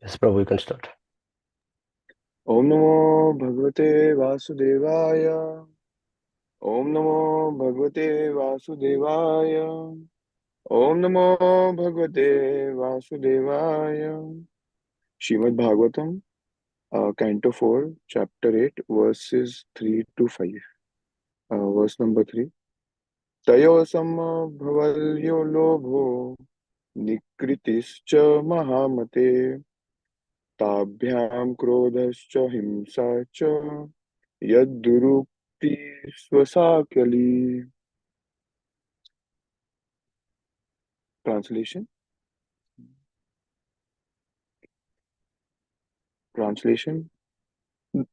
Yes, Prabhu, you can start. Om Namo Bhagavate Vasudevaya. Om Namo Bhagavate Vasudevaya. Om Namo Bhagavate Vasudevaya. Srimad Bhagavatam, Canto 4, Chapter 8, verses 3 to 5. Verse number 3. Tayo samma bhavalyo lobho nikritischa mahamate ताभ्याम क्रोधश्च हिंसा च यद्दुरुक्ति स्वसाकली. Translation. Translation.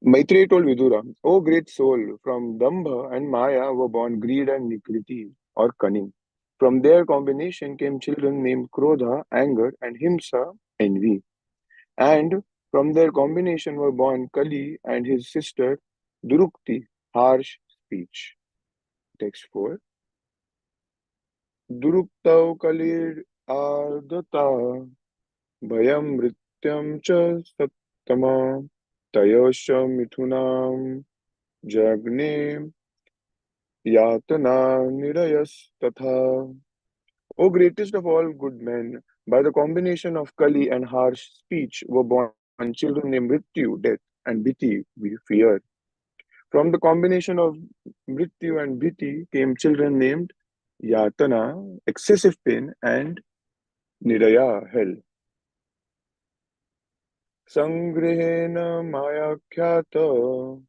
Maitreya told Vidura, O great soul, from Dambha and Maya were born greed and Nikriti or cunning. From their combination came children named Krodha, anger, and Himsa, envy. And from their combination were born Kali and his sister Durukti, harsh speech. Text 4. दुरुक्तौ कलिर्आर्दता भयं मृत्युं च सत्तमा तयोश्च मिथुनां जग्ने यातना निरयस्तथा. O greatest of all good men, by the combination of Kali and harsh speech were born children named Mrityu, death, and Bhiti, fear. From the combination of Mrityu and Bhiti came children named Yatana, excessive pain, and Niraya, hell. Sangrehen Mayakhyato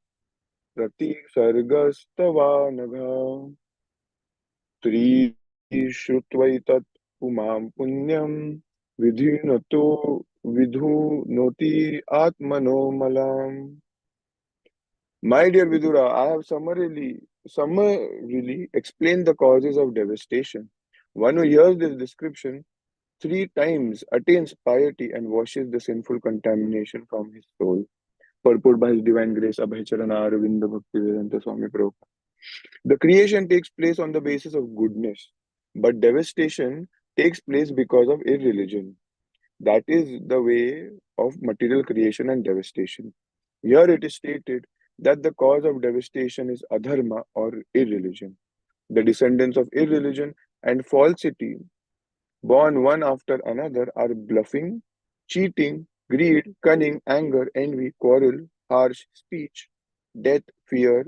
Rati Sargastava Tri Shutvaitat Umam Punyam Vidhu Noti Atmano Malam. My dear Vidura, I have summarily explained the causes of devastation. One who hears this description 3 times attains piety and washes the sinful contamination from his soul. Purport by His Divine Grace, Abhaycharana Aravinda Bhaktivedanta Swami Prabhupada. The creation takes place on the basis of goodness, but devastation takes place because of irreligion. That is the way of material creation and devastation. Here it is stated that the cause of devastation is adharma or irreligion. The descendants of irreligion and falsity, born one after another, are bluffing, cheating, greed, cunning, anger, envy, quarrel, harsh speech, death, fear,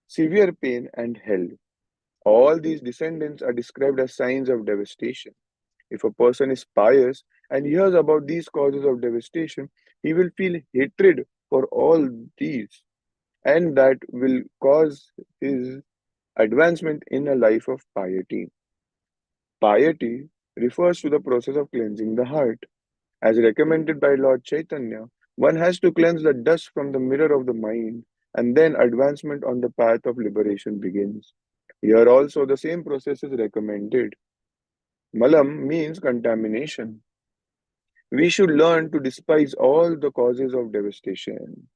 severe pain, and hell. All these descendants are described as signs of devastation. If a person is pious and hears about these causes of devastation, he will feel hatred for all these, and that will cause his advancement in a life of piety. Piety refers to the process of cleansing the heart. As recommended by Lord Chaitanya, one has to cleanse the dust from the mirror of the mind, and then advancement on the path of liberation begins. Here also, the same process is recommended. Malam means contamination. We should learn to despise all the causes of devastation,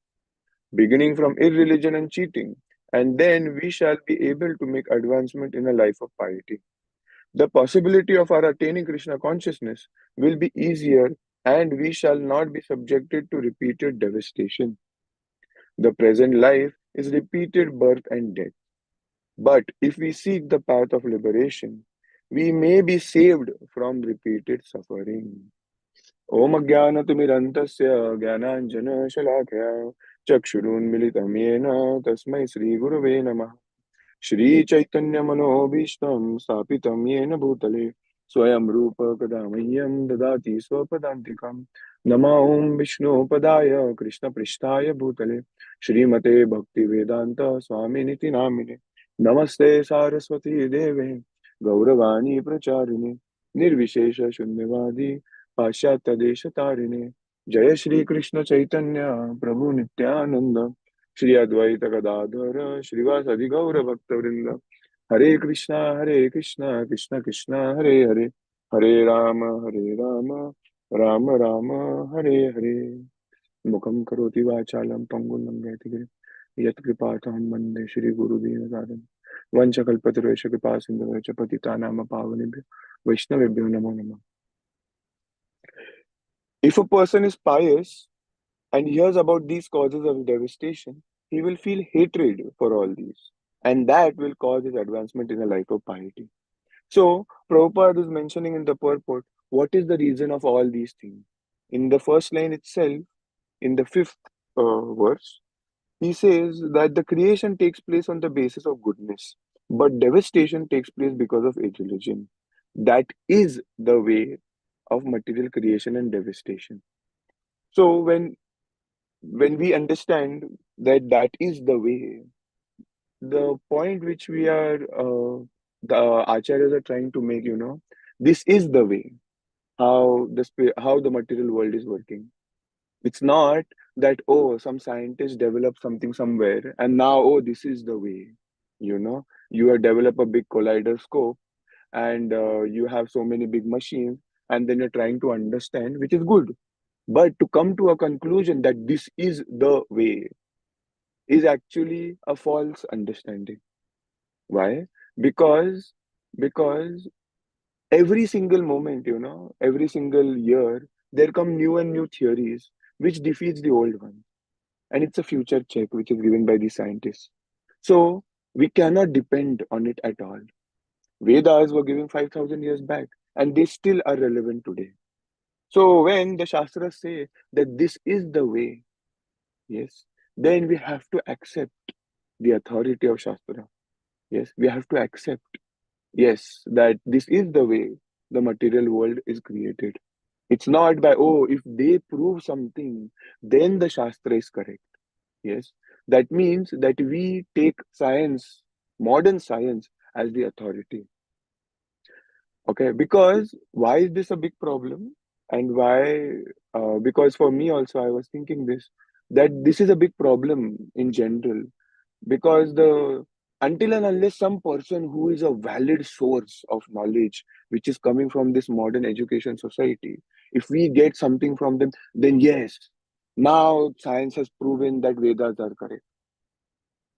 beginning from irreligion and cheating, and then we shall be able to make advancement in a life of piety. The possibility of our attaining Krishna consciousness will be easier, and we shall not be subjected to repeated devastation. The present life is repeated birth and death. But if we seek the path of liberation, we may be saved from repeated suffering. Om Ajnanatimirantasya Jnananjana Chakshurunmilitam Yena Tasmai Sri Gurave Namah. Shri Chaitanya Manobhishtam Stapitam Yena Bhutale Swayam Rupa Kadamahyam Dadati Swapadantikam Nama Om Vishnu Padaya Krishna Prishtaya Bhutale Shri Mate Bhakti Vedanta Swami Niti Namine Namaste Saraswati Deve Gauravani Pracharine Nirvishesha Shunyavadi Pashyatya Desha Tarine Jaya Shri Krishna Chaitanya Prabhu Nityananda Shri Advaita Gadadhara Srivasadi Gaura Bhaktavrinda Hare Krishna Krishna Krishna Hare Hare Hare Rama Rama Rama Hare Hare Mukham Karoti Vachalam Pangul Langatigiri Yat Kripataham Mande Shri Guru Dinadaram Vanchakalpatarvesha Kripasindhavesha Patitanama Pavanibhyo Vaishnavibhyo Namo Namah. If a person is pious and hears about these causes of devastation, he will feel hatred for all these. And that will cause his advancement in a life of piety. So, Prabhupada is mentioning in the purport what is the reason of all these things. In the first line itself, in the fifth verse, he says that the creation takes place on the basis of goodness, but devastation takes place because of illusion. That is the way of material creation and devastation. So when we understand that that is the way, the point which we are the acharyas are trying to make, this is the way how the material world is working. It's not that, oh, some scientist developed something somewhere and now, oh, this is the way. You have developed a big collider scope and you have so many big machines, and then you're trying to understand, which is good. But to come to a conclusion that this is the way is actually a false understanding. Why? Because because every single moment, every single year, there come new and new theories which defeats the old one. And it's a future check which is given by the scientists. So we cannot depend on it at all. Vedas were given 5,000 years back and they still are relevant today. So when the Shastras say that this is the way, yes, then we have to accept the authority of Shastra. Yes, we have to accept, yes, that this is the way the material world is created. It's not by, oh, if they prove something, then the Shastra is correct. Yes, that means that we take science, modern science, as the authority. Okay, because why is this a big problem? And why? Because for me also, I was thinking this, that this is a big problem in general. Because the until and unless some person who is a valid source of knowledge, which is coming from this modern education society, if we get something from them, then yes, now science has proven that Vedas are correct.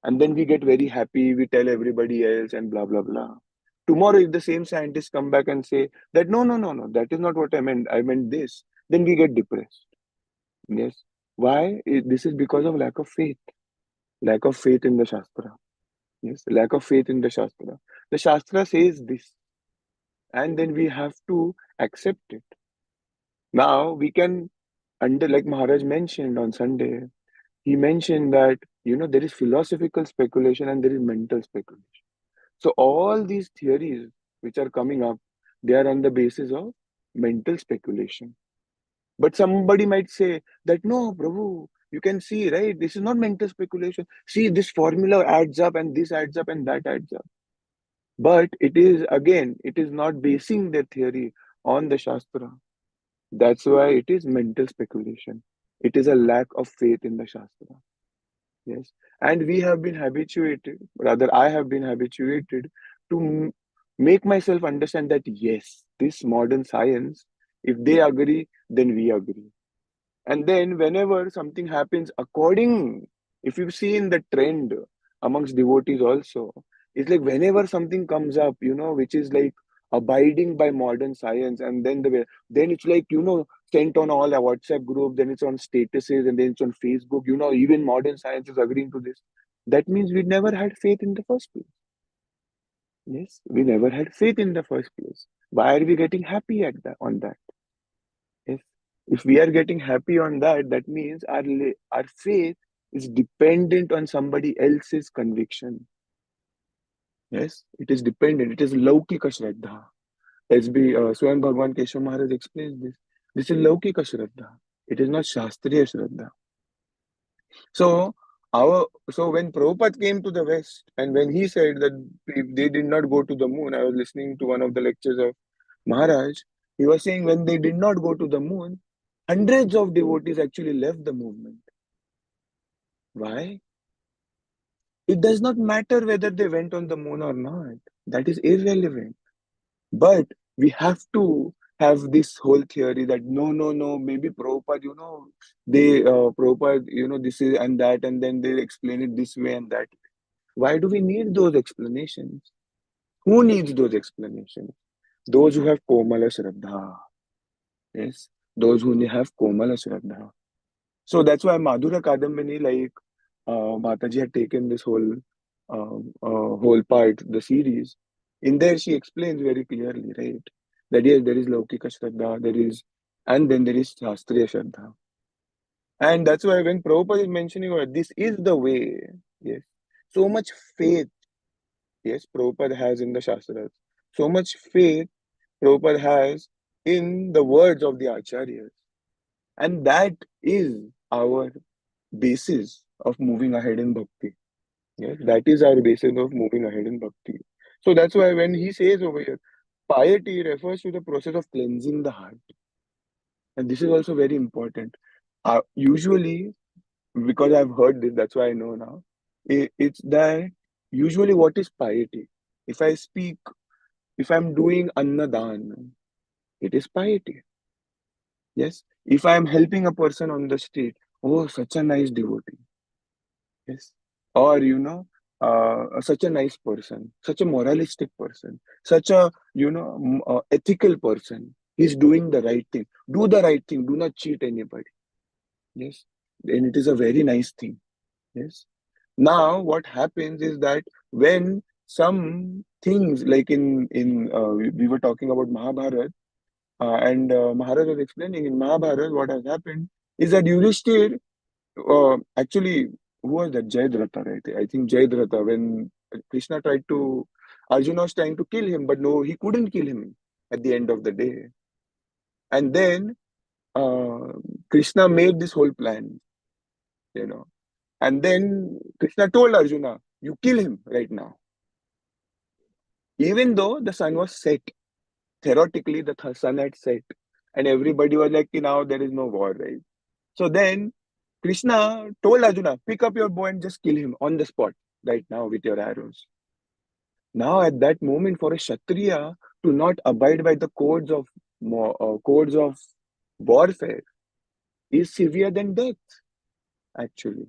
And then we get very happy, we tell everybody else, and blah blah blah. Tomorrow, if the same scientists come back and say that no, no, no, no, that is not what I meant this, then we get depressed. Yes. Why? This is because of lack of faith in the Shastra. Yes, lack of faith in the Shastra. The Shastra says this, and then we have to accept it. Now we can, under like Maharaj mentioned on Sunday, he mentioned that there is philosophical speculation and there is mental speculation. So all these theories which are coming up, they are on the basis of mental speculation. But somebody might say that no, Prabhu, you can see, right? This is not mental speculation. See, this formula adds up and this adds up and that adds up. But it is, again, it is not basing their theory on the Shastra. That's why it is mental speculation. It is a lack of faith in the Shastra. Yes. And we have been habituated, rather, I have been habituated to make myself understand that yes, this modern science, if they agree, then we agree. And then whenever something happens according, if you've seen the trend amongst devotees also, it's like whenever something comes up, which is like abiding by modern science, and then it's like, sent on all our WhatsApp group, then it's on statuses, and then it's on Facebook, even modern science is agreeing to this. That means we never had faith in the first place. Yes, we never had faith in the first place. Why are we getting happy at that on that? If if we are getting happy on that, that means our faith is dependent on somebody else's conviction. Yes, it is dependent. It is Laukika Shraddha. As be Swayam Bhagwan Keshav Maharaj explains this. This is Laukika Shraddha. It is not Shastriya Shraddha. So so when Prabhupada came to the West and when he said that if they did not go to the moon, I was listening to one of the lectures of Maharaj. He was saying when they did not go to the moon, hundreds of devotees actually left the movement. Why? It does not matter whether they went on the moon or not. That is irrelevant. But we have to have this whole theory that no, no, no, maybe Prabhupada, Prabhupada, this is and that, and then they explain it this way and that. Why do we need those explanations? Who needs those explanations? Those who have Komala Shraddha. Yes. those who have Komala Shraddha. So that's why Madhura Kadambini, like Mataji had taken this whole part, the series. In there, she explains very clearly, right? That yes, there is Laukika Shraddha, and then there is Shastriya Shraddha. And that's why when Prabhupada is mentioning this is the way, yes, so much faith, yes, Prabhupada has in the Shastras. So much faith Prabhupada has in the words of the Acharyas. And that is our basis of moving ahead in bhakti. Yes, that is our basis of moving ahead in bhakti. So that's why when he says over here, piety refers to the process of cleansing the heart. And this is also very important. Usually, because I've heard this, that's why I know now. It's that usually what is piety? If I speak, if I'm doing annadan, it is piety. Yes. If I'm helping a person on the street, oh, such a nice devotee. Yes. Or, such a nice person, such a moralistic person, such a, ethical person. He's doing the right thing. Do the right thing. Do not cheat anybody. Yes. And it is a very nice thing. Yes. Now, what happens is that when some things like we were talking about Mahabharata, and Maharaj was explaining in Mahabharata what has happened is that Yudhishthir, actually, who was that? Jayadratha, right? I think Jayadratha, when Krishna tried to, Arjuna was trying to kill him, but no, he couldn't kill him at the end of the day. And then uh, Krishna made this whole plan, you know. And then Krishna told Arjuna, you kill him right now. Even though the sun was set, theoretically, the sun had set. And everybody was like, now there is no war, right? So then Krishna told Arjuna, pick up your bow and just kill him on the spot right now with your arrows. Now, at that moment, for a Kshatriya to not abide by the codes of warfare is severe than death, actually.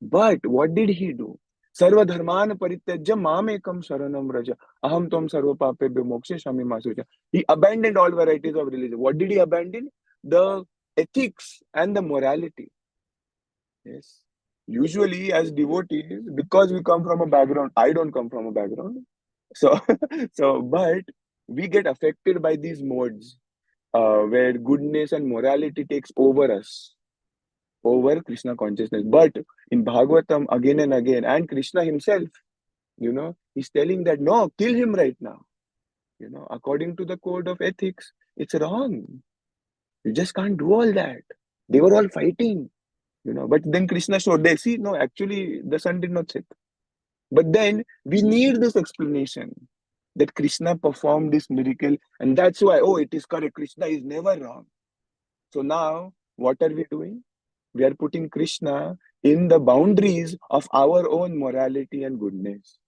But what did he do? Sarva dharman parityajya mamekam sharanam raja aham tvam sarva papebhyo moksheshami ma sucha. He abandoned all varieties of religion. What did he abandon? The ethics and the morality. Yes. Usually, as devotees, because we come from a background, I don't come from a background. So, but we get affected by these modes where goodness and morality takes over us, over Krishna consciousness. But in Bhagavatam, again and again, and Krishna himself, he's telling that no, kill him right now. According to the code of ethics, it's wrong. You just can't do all that. They were all fighting. But then Krishna showed they see no, actually the sun did not set. But then we need this explanation that Krishna performed this miracle, and that's why it is correct. Krishna is never wrong. So now what are we doing? We are putting Krishna in the boundaries of our own morality and goodness.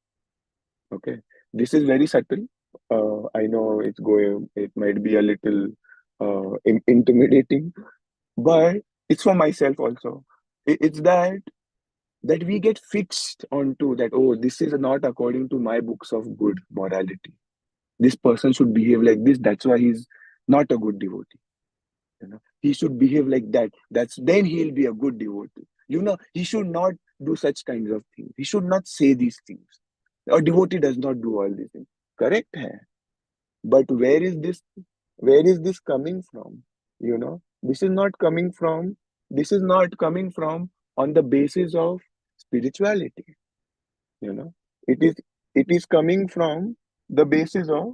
Okay, this is very subtle. I know it might be a little intimidating, but it's for myself also. It's that we get fixed onto that, this is not according to my books of good morality. This person should behave like this, that's why he's not a good devotee. He should behave like that, then he'll be a good devotee. He should not do such kinds of things. He should not say these things. A devotee does not do all these things. Correct hai? But where is this coming from? This is not coming from on the basis of spirituality. you know it is it is coming from the basis of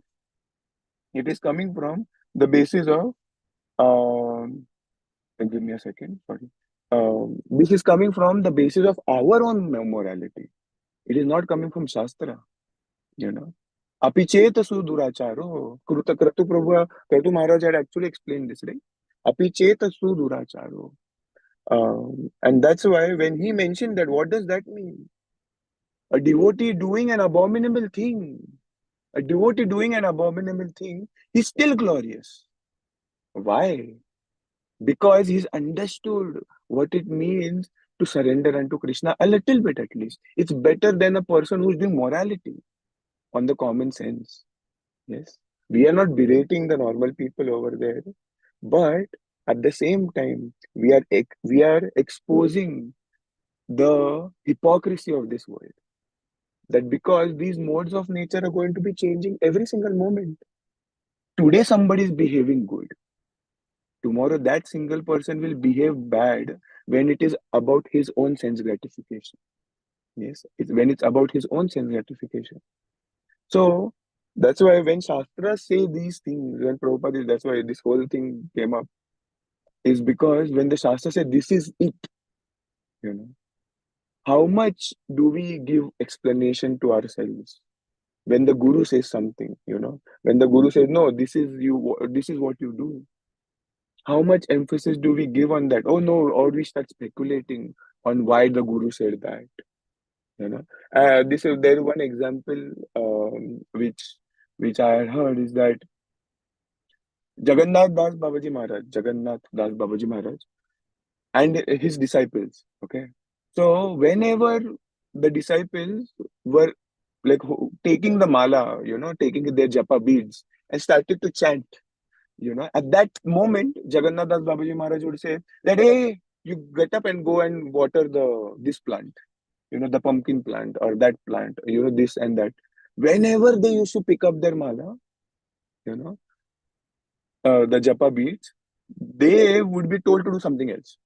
it is coming from the basis of give me a second, sorry. This is coming from the basis of our own morality. It is not coming from Shastra. you know Apichet suduracharo. Kratu Maharaj had actually explained this, right? Apichet suduracharo. And that's why when he mentioned that, what does that mean? A devotee doing an abominable thing. A devotee doing an abominable thing is still glorious. Why? Because he's understood what it means to surrender unto Krishna a little bit at least. It's better than a person who's doing morality on the common sense. Yes. We are not berating the normal people over there, but At the same time, we are exposing the hypocrisy of this world. That because these modes of nature are going to be changing every single moment. Today somebody is behaving good. Tomorrow that single person will behave bad when it is about his own sense gratification. Yes, when it's about his own sense gratification. So that's why when Shastras say these things, when Prabhupada, that's why this whole thing came up, is because when the Shastra said this is it, you know, how much do we give explanation to ourselves? When the Guru says something, when the Guru says, no, this is you, this is what you do. How much emphasis do we give on that? Oh no, or we start speculating on why the Guru said that. You know, this is there. One example which I had heard is that Jagannath Das Babaji Maharaj, and his disciples. Okay, so whenever the disciples were like taking the mala, taking their japa beads and started to chant, at that moment, Jagannath Das Babaji Maharaj would say that, hey, you get up and go and water this plant, the pumpkin plant or that plant, this and that. Whenever they used to pick up their mala, you know, the japa beads, they would be told to do something else.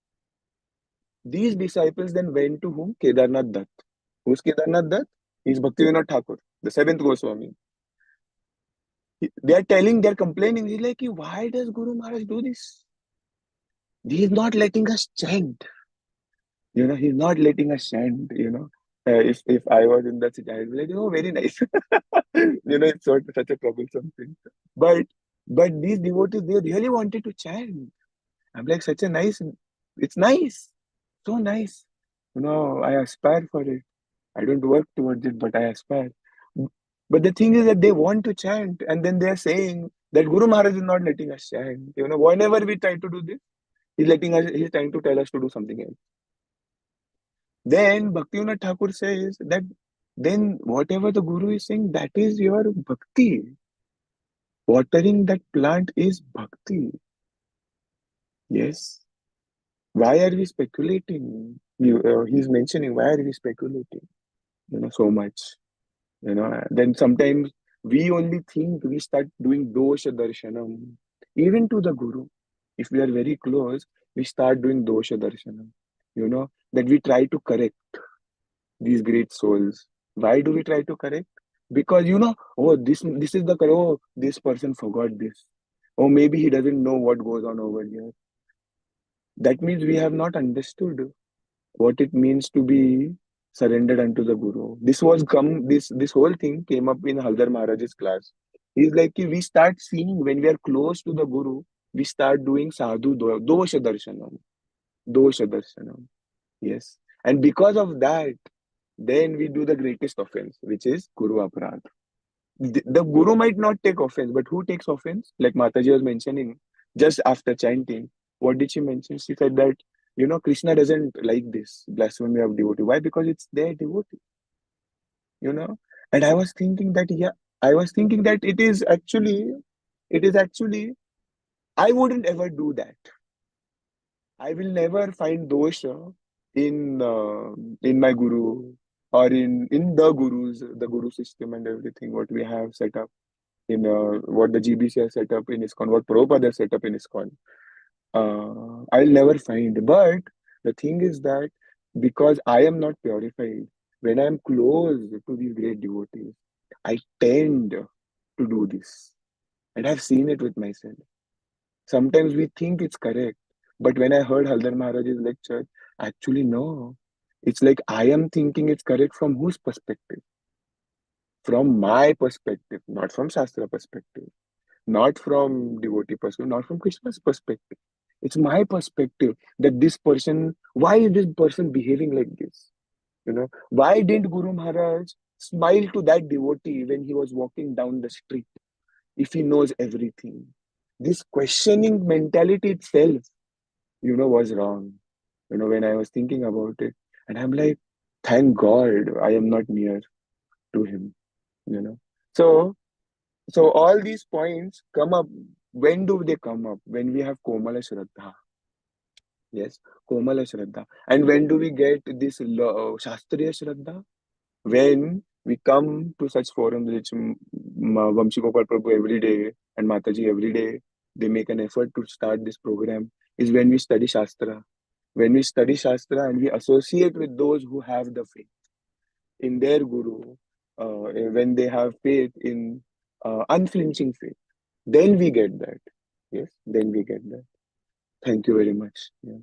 These disciples then went to whom? Kedarnath Dutt. Who's Kedarnath Dutt? He's Bhaktivinoda Thakur, the seventh Goswami. They're complaining. He's like, why does Guru Maharaj do this? He's not letting us chant. He's not letting us chant. If I was in that situation, I'd be like, oh, very nice. It's such a troublesome thing. But these devotees, they really wanted to chant. I'm like, it's nice. So nice. I aspire for it. I don't work towards it, but I aspire. But the thing is that they want to chant, and then they're saying that Guru Maharaj is not letting us chant. Whenever we try to do this, he's trying to tell us to do something else. Then Bhaktivinoda Thakur says that then whatever the Guru is saying, that is your bhakti. Watering that plant is bhakti. Yes. Why are we speculating? He's mentioning, why are we speculating? So much. Then sometimes we only think, we start doing dosha darshanam. Even to the Guru, if we are very close, we start doing dosha darshanam. That we try to correct these great souls. Why do we try to correct? Because oh, this is oh, this person forgot this. Or maybe he doesn't know what goes on over here. That means we have not understood what it means to be surrendered unto the Guru. This whole thing came up in Haldar Maharaj's class. He's like, we start seeing when we are close to the Guru, we start doing dosha darshanam. Dosha darshanam. Yes. And because of that, then we do the greatest offense, which is Guru Aparadh. The Guru might not take offense, but who takes offense? Like Mataji was mentioning just after chanting. What did she mention? She said that, Krishna doesn't like this blasphemy of devotee. Why? Because it's their devotee, you know. And I was thinking that, it is actually, I wouldn't ever do that. I will never find dosha in my guru or in the guru system and everything what we have set up in what the GBC has set up in ISKCON, what Prabhupada has set up in ISKCON. I'll never find. But the thing is that because I am not purified, when I'm close to these great devotees, I tend to do this. And I've seen it with myself. Sometimes we think it's correct. But when I heard Haldar Maharaj's lecture, actually, no. It's like I am thinking it's correct from whose perspective? From my perspective, not from Shastra perspective, not from devotee perspective, not from Krishna's perspective. It's my perspective that why is this person behaving like this? Why didn't Guru Maharaj smile to that devotee when he was walking down the street if he knows everything? This questioning mentality itself, was wrong. When I was thinking about it, and I'm like, thank God I am not near to him. you know. So, all these points come up when do they come up? When we have Komala Shraddha. Yes, Komala Shraddha. And when do we get this Shastriya Shraddha? When we come to such forums, which Vamshi Gopal Prabhu every day and Mataji every day, they make an effort to start this program, is when we study Shastra. When we study Shastra and we associate with those who have the faith in their Guru, when they have faith in unflinching faith, then we get that. Yes, then we get that. Thank you very much. Yeah.